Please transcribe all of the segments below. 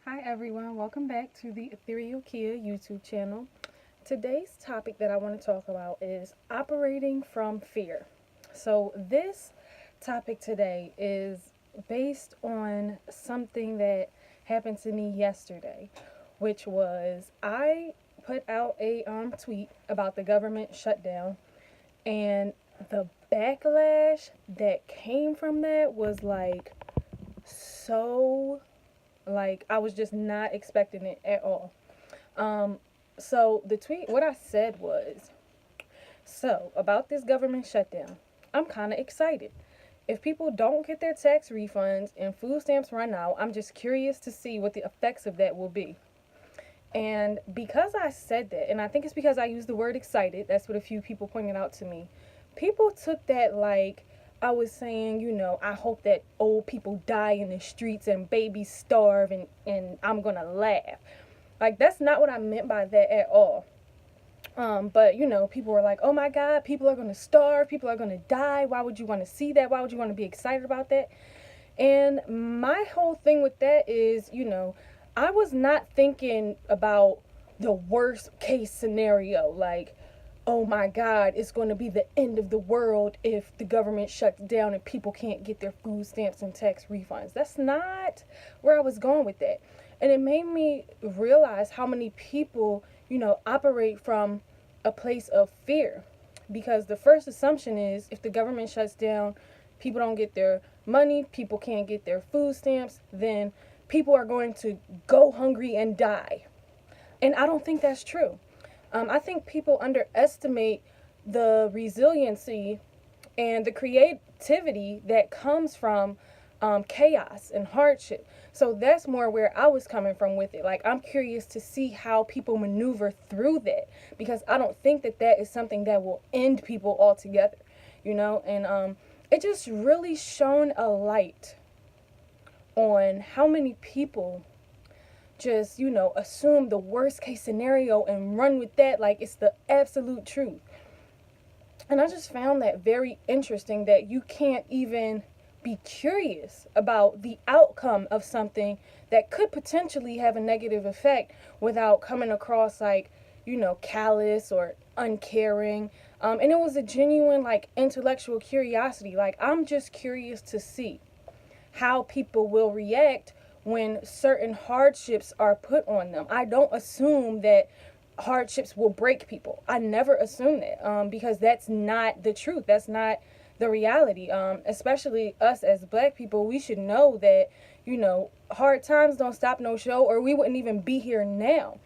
Hi everyone, welcome back to the Ethereal Kia YouTube channel. Today's topic that I want to talk about is operating from fear. So this topic today is based on something that happened to me yesterday, which was I put out a tweet about the government shutdown, and the backlash that came from that was so I was just not expecting it at all. So the tweet, what I said was, so about this government shutdown, I'm kind of excited. If people don't get their tax refunds and food stamps run out, I'm just curious to see what the effects of that will be. And because I said that, and I think it's because I used the word excited, that's what a few people pointed out to me. People took that like I was saying, I hope that old people die in the streets and babies starve and I'm gonna laugh. Like, that's not what I meant by that at all. But people were like, oh my God, people are gonna starve, people are gonna die. Why would you want to see that? Why would you want to be excited about that? And my whole thing with that is, I was not thinking about the worst case scenario, like, oh my God, it's going to be the end of the world if the government shuts down and people can't get their food stamps and tax refunds. That's not where I was going with that. And it made me realize how many people, operate from a place of fear. Because the first assumption is if the government shuts down, people don't get their money, people can't get their food stamps, then people are going to go hungry and die. And I don't think that's true. I think people underestimate the resiliency and the creativity that comes from chaos and hardship. So that's more where I was coming from with it. Like, I'm curious to see how people maneuver through that, because I don't think that that is something that will end people altogether, and it just really shone a light on how many people just, assume the worst case scenario and run with that like it's the absolute truth. And I just found that very interesting, that you can't even be curious about the outcome of something that could potentially have a negative effect without coming across like, callous or uncaring. And it was a genuine, like, intellectual curiosity. Like, I'm just curious to see how people will react when certain hardships are put on them. I don't assume that hardships will break people. I never assume that, because that's not the truth. That's not the reality. Especially us as black people, we should know that, hard times don't stop no show, or we wouldn't even be here now.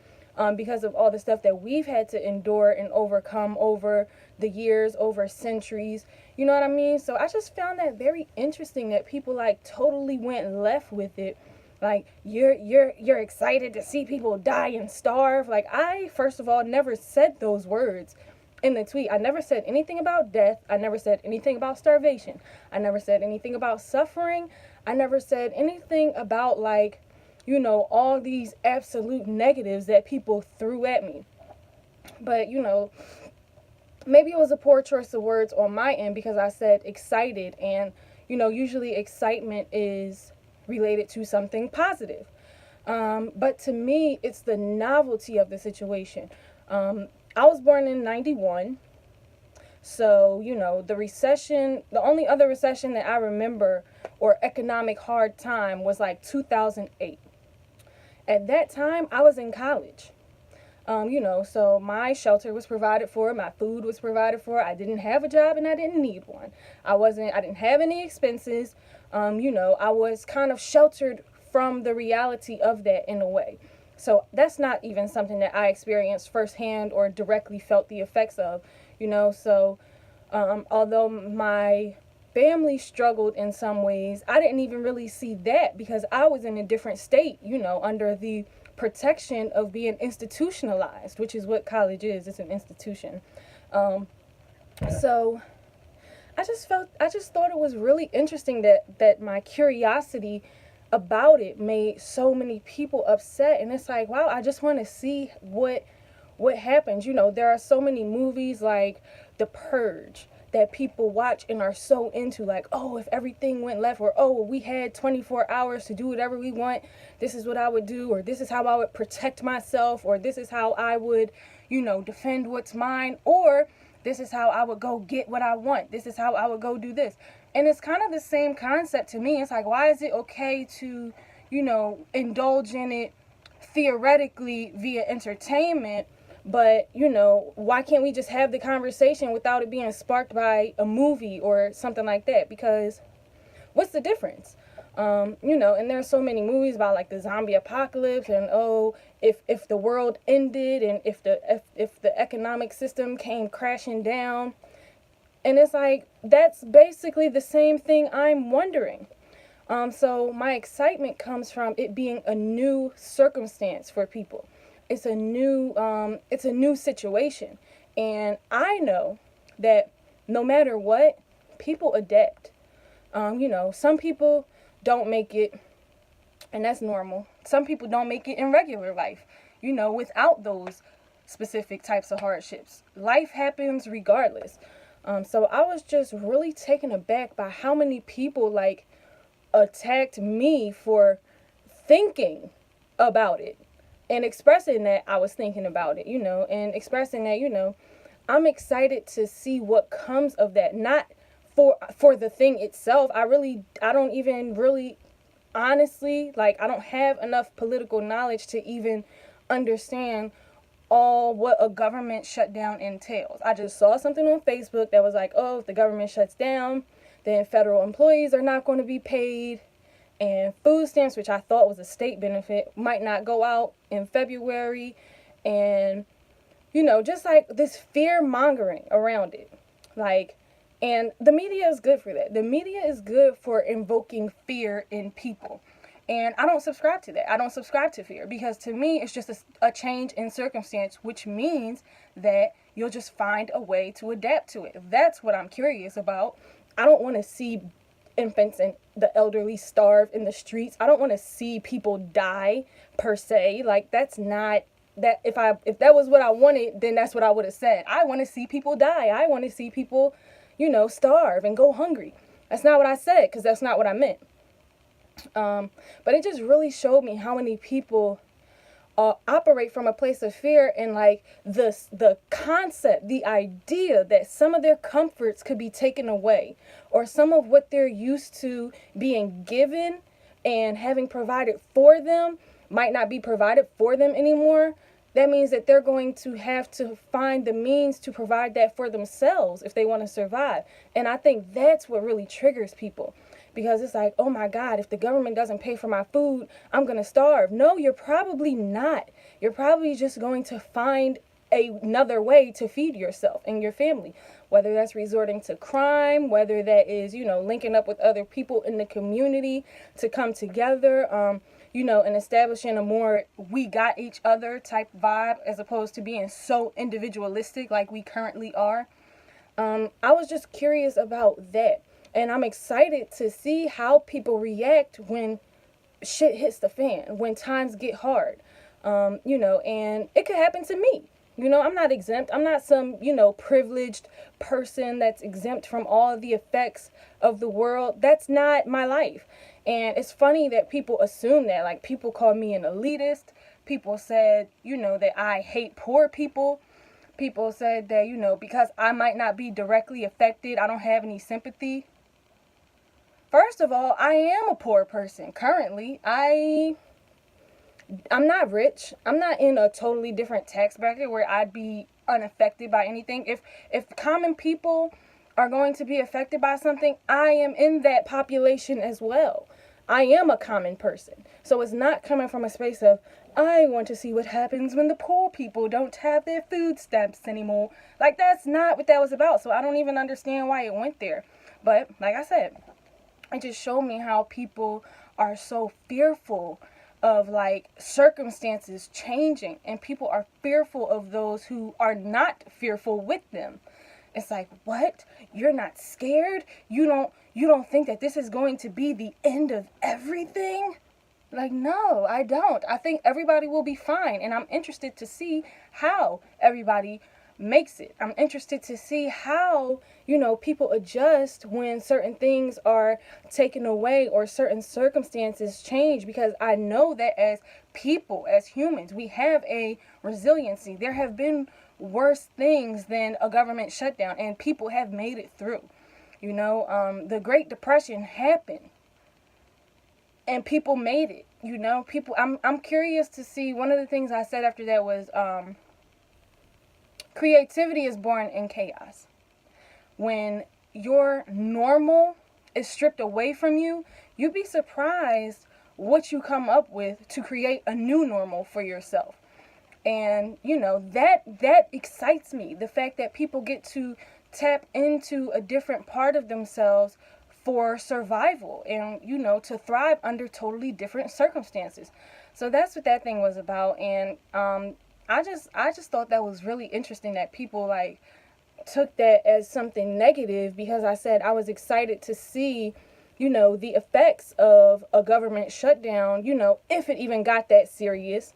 Because of all the stuff that we've had to endure and overcome over the years, over centuries. You know what I mean? So I just found that very interesting, that people like totally went left with it. Like, you're excited to see people die and starve. Like, I first of all never said those words in the tweet. I never said anything about death. I never said anything about starvation. I never said anything about suffering. I never said anything about, like, all these absolute negatives that people threw at me. But, maybe it was a poor choice of words on my end, because I said excited, and, usually excitement is related to something positive. But to me, it's the novelty of the situation. I was born in 91. So, the recession, the only other recession that I remember, or economic hard time, was like 2008. At that time, I was in college. So my shelter was provided for, my food was provided for. I didn't have a job and I didn't need one. I didn't have any expenses. I was kind of sheltered from the reality of that in a way. So that's not even something that I experienced firsthand or directly felt the effects of, So although my family struggled in some ways, I didn't even really see that, because I was in a different state, under the protection of being institutionalized, which is what college is. It's an institution. So I just thought it was really interesting that my curiosity about it made so many people upset. And it's like, wow, I just want to see what happens. There are so many movies like The Purge that people watch and are so into, like, oh, if everything went left, or oh, we had 24 hours to do whatever we want, this is what I would do, or this is how I would protect myself, or this is how I would, defend what's mine, or this is how I would go get what I want, this is how I would go do this. And it's kind of the same concept to me. It's like, why is it okay to, indulge in it theoretically via entertainment, but why can't we just have the conversation without it being sparked by a movie or something like that? Because what's the difference? And there's so many movies about like the zombie apocalypse, and oh, if the world ended, and if the economic system came crashing down, and it's like, that's basically the same thing I'm wondering. So my excitement comes from it being a new circumstance for people. It's a new situation, and I know that no matter what, people adapt. Some people don't make it, and that's normal. Some people don't make it in regular life, without those specific types of hardships. Life happens regardless. So I was just really taken aback by how many people like attacked me for thinking about it and expressing that I was thinking about it, and expressing that, I'm excited to see what comes of that. Not for the thing itself. I don't even really, honestly, like, I don't have enough political knowledge to even understand all what a government shutdown entails. I just saw something on Facebook that was like, oh, if the government shuts down, then federal employees are not going to be paid, and food stamps, which I thought was a state benefit, might not go out in February, and just like this fear mongering around it. Like, and the media is good for that. The media is good for invoking fear in people. And I don't subscribe to that. I don't subscribe to fear, because to me, it's just a change in circumstance, which means that you'll just find a way to adapt to it. That's what I'm curious about. I don't want to see infants and the elderly starve in the streets. I don't want to see people die per se. Like, that's not that. If that was what I wanted, then that's what I would have said. I want to see people die. I want to see people, starve and go hungry. That's not what I said, because that's not what I meant. But it just really showed me how many people operate from a place of fear, and like the concept, the idea that some of their comforts could be taken away, or some of what they're used to being given and having provided for them might not be provided for them anymore. That means that they're going to have to find the means to provide that for themselves if they want to survive. And I think that's what really triggers people. Because it's like, oh my God, if the government doesn't pay for my food, I'm going to starve. No, you're probably not. You're probably just going to find another way to feed yourself and your family. Whether that's resorting to crime, whether that is, linking up with other people in the community to come together, and establishing a more we got each other type vibe, as opposed to being so individualistic like we currently are. I was just curious about that. And I'm excited to see how people react when shit hits the fan, when times get hard, and it could happen to me. I'm not exempt. I'm not some, privileged person that's exempt from all of the effects of the world. That's not my life. And it's funny that people assume that. Like, people call me an elitist. People said, that I hate poor people. People said that, because I might not be directly affected, I don't have any sympathy. First of all, I am a poor person currently. I'm not rich. I'm not in a totally different tax bracket where I'd be unaffected by anything. If common people are going to be affected by something, I am in that population as well. I am a common person. So it's not coming from a space of, I want to see what happens when the poor people don't have their food stamps anymore. Like, that's not what that was about. So I don't even understand why it went there. But like I said, it just showed me how people are so fearful of like circumstances changing, and people are fearful of those who are not fearful with them. It's like, what? You're not scared? You don't think that this is going to be the end of everything? Like, no, I don't. I think everybody will be fine, and I'm interested to see how everybody makes it. I'm interested to see how, people adjust when certain things are taken away or certain circumstances change, because I know that as people, as humans, we have a resiliency. There have been worse things than a government shutdown, and people have made it through. The Great Depression happened and people made it. I'm curious to see. One of the things I said after that was creativity is born in chaos. When your normal is stripped away from you, you'd be surprised what you come up with to create a new normal for yourself. And that excites me, the fact that people get to tap into a different part of themselves for survival and to thrive under totally different circumstances. So that's what that thing was about. And I just thought that was really interesting that people took that as something negative, because I said I was excited to see the effects of a government shutdown, if it even got that serious,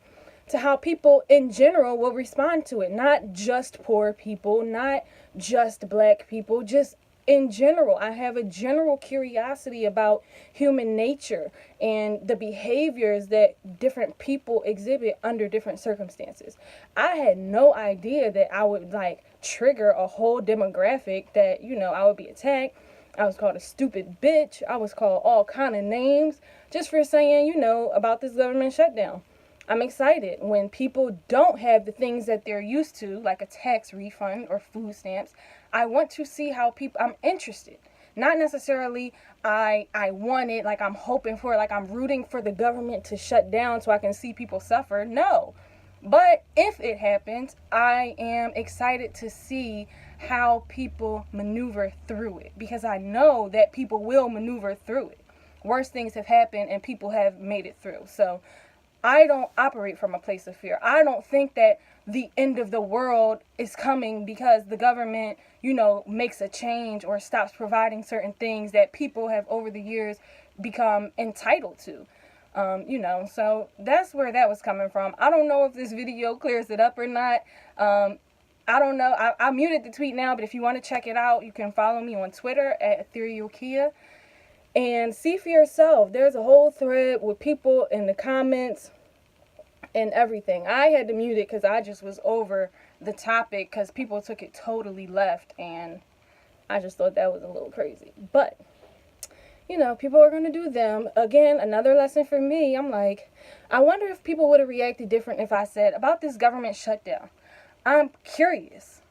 to how people in general will respond to it. Not just poor people, not just black people, just in general. I have a general curiosity about human nature and the behaviors that different people exhibit under different circumstances. I had no idea that I would trigger a whole demographic, that I would be attacked. I was called a stupid bitch. I was called all kind of names just for saying, about this government shutdown. I'm excited when people don't have the things that they're used to, like a tax refund or food stamps. I want to see how people, I'm interested. Not necessarily I want it, I'm hoping for it, I'm rooting for the government to shut down so I can see people suffer. No. But if it happens, I am excited to see how people maneuver through it, because I know that people will maneuver through it. Worse things have happened and people have made it through. So I don't operate from a place of fear. I don't think that the end of the world is coming because the government, makes a change or stops providing certain things that people have over the years become entitled to. So that's where that was coming from. I don't know if this video clears it up or not. I don't know. I muted the tweet now, but if you want to check it out, you can follow me on Twitter at Ethereal Kia. And see for yourself. There's a whole thread with people in the comments and everything. I had to mute it because I just was over the topic, because people took it totally left, and I just thought that was a little crazy. But, people are going to do them. Again, another lesson for me, I'm like, I wonder if people would have reacted different if I said, about this government shutdown, I'm curious,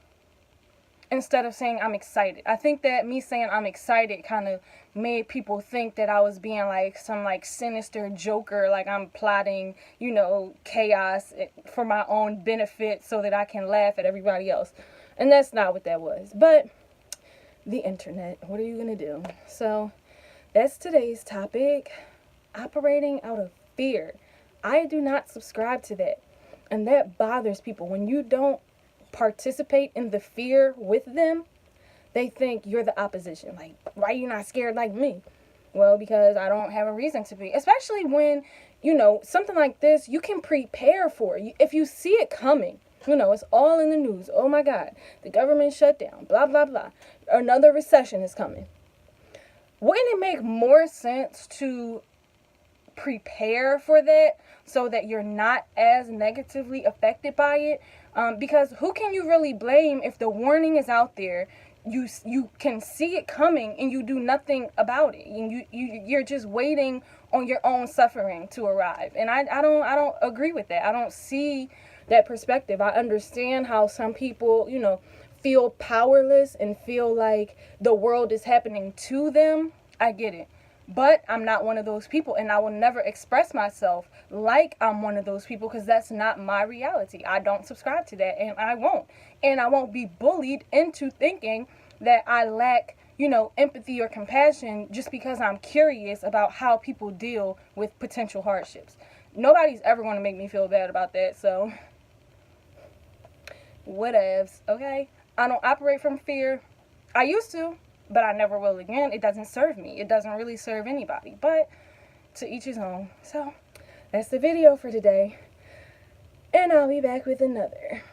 instead of saying I'm excited. I think that me saying I'm excited kind of made people think that I was being some sinister joker, I'm plotting, chaos for my own benefit so that I can laugh at everybody else. And that's not what that was. But the internet, what are you going to do? So that's today's topic, operating out of fear. I do not subscribe to that. And that bothers people. When you don't participate in the fear with them, they think you're the opposition. Why are you not scared like me? Well, because I don't have a reason to be. Especially when, something like this, you can prepare for it. If you see it coming, it's all in the news. Oh my God, the government shut down, blah, blah, blah. Another recession is coming. Wouldn't it make more sense to prepare for that so that you're not as negatively affected by it? Because who can you really blame if the warning is out there, you can see it coming and you do nothing about it, and you're just waiting on your own suffering to arrive? And I don't agree with that. I don't see that perspective. I understand how some people, feel powerless and feel like the world is happening to them. I get it. But I'm not one of those people, and I will never express myself like I'm one of those people, because that's not my reality. I don't subscribe to that, and I won't. And I won't be bullied into thinking that I lack, empathy or compassion just because I'm curious about how people deal with potential hardships. Nobody's ever going to make me feel bad about that, so whatevs, okay? I don't operate from fear. I used to, but I never will again. It doesn't serve me. It doesn't really serve anybody, but to each his own. So that's the video for today, and I'll be back with another.